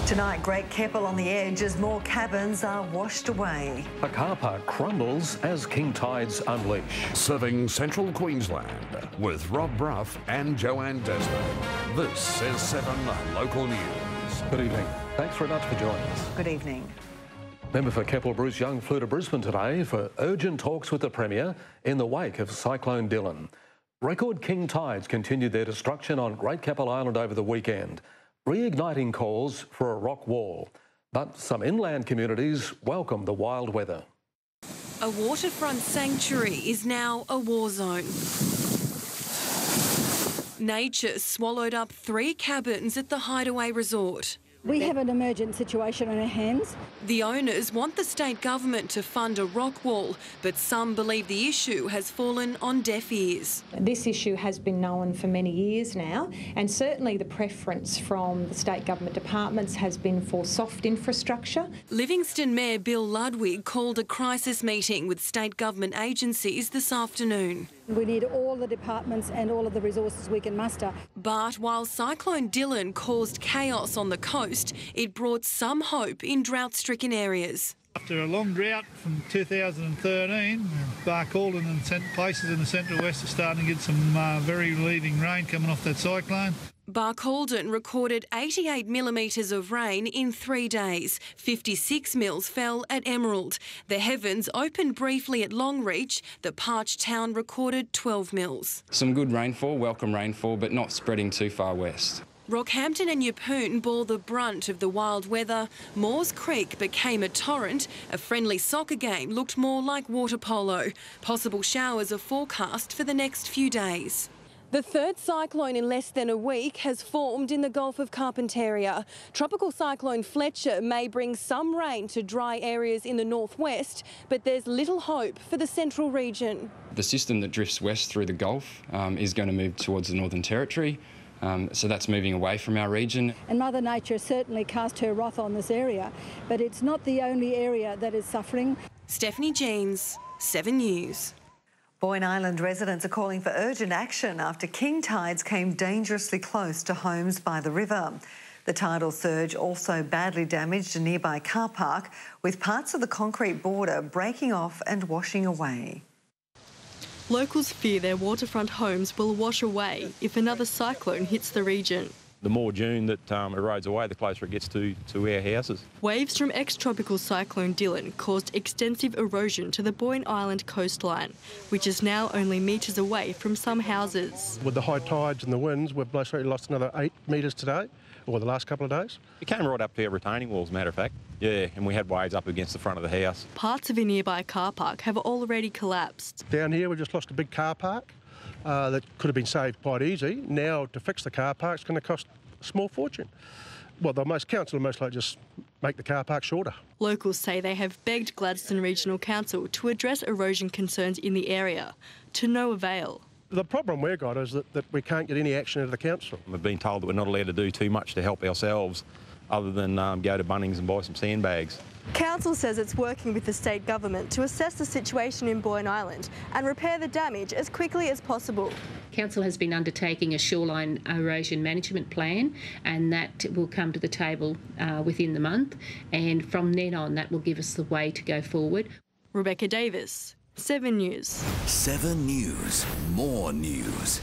Tonight, Great Keppel on the edge as more cabins are washed away. A car park crumbles as king tides unleash. Serving central Queensland with Rob Bruff and Joanne Desmond. This is 7 Local News. Good evening. Thanks very much for joining us. Good evening. Member for Keppel Bruce Young flew to Brisbane today for urgent talks with the Premier in the wake of Cyclone Dylan. Record king tides continued their destruction on Great Keppel Island over the weekend, reigniting calls for a rock wall. But some inland communities welcome the wild weather. A waterfront sanctuary is now a war zone. Nature swallowed up 3 cabins at the Hideaway Resort. We have an emergent situation on our hands. The owners want the state government to fund a rock wall, but some believe the issue has fallen on deaf ears. This issue has been known for many years now, and certainly the preference from the state government departments has been for soft infrastructure. Livingston Mayor Bill Ludwig called a crisis meeting with state government agencies this afternoon. We need all the departments and all of the resources we can muster. But while Cyclone Dylan caused chaos on the coast, it brought some hope in drought-stricken areas. After a long drought from 2013, Barcaldine and places in the central west are starting to get some very relieving rain coming off that cyclone. Barcaldine recorded 88 millimetres of rain in 3 days. 56 mils fell at Emerald. The heavens opened briefly at Longreach. The parched town recorded 12 mils. Some good rainfall, welcome rainfall, but not spreading too far west. Rockhampton and Yeppoon bore the brunt of the wild weather. Moores Creek became a torrent. A friendly soccer game looked more like water polo. Possible showers are forecast for the next few days. The third cyclone in less than a week has formed in the Gulf of Carpentaria. Tropical cyclone Fletcher may bring some rain to dry areas in the northwest, but there's little hope for the central region. The system that drifts west through the Gulf is going to move towards the Northern Territory. So that's moving away from our region. And Mother Nature certainly cast her wrath on this area, but it's not the only area that is suffering. Stephanie Jeans, 7 News. Boyne Island residents are calling for urgent action after king tides came dangerously close to homes by the river. The tidal surge also badly damaged a nearby car park, with parts of the concrete border breaking off and washing away. Locals fear their waterfront homes will wash away if another cyclone hits the region. The more dune that erodes away, the closer it gets to our houses. Waves from ex-tropical Cyclone Dylan caused extensive erosion to the Boyne Island coastline, which is now only metres away from some houses. With the high tides and the winds, we've basically lost another 8 metres today, or the last couple of days. It came right up to our retaining walls, as a matter of fact. Yeah, and we had waves up against the front of the house. Parts of a nearby car park have already collapsed. Down here, we just lost a big car park. That could have been saved quite easy. Now, to fix the car park, it's going to cost a small fortune. Well, council will most likely just make the car park shorter. Locals say they have begged Gladstone Regional Council to address erosion concerns in the area, to no avail. The problem we've got is that we can't get any action out of the council. We've been told that we're not allowed to do too much to help ourselves other than go to Bunnings and buy some sandbags. Council says it's working with the state government to assess the situation in Boyne Island and repair the damage as quickly as possible. Council has been undertaking a shoreline erosion management plan, and that will come to the table within the month, and from then on that will give us the way to go forward. Rebecca Davis, 7 News. 7 News, more news.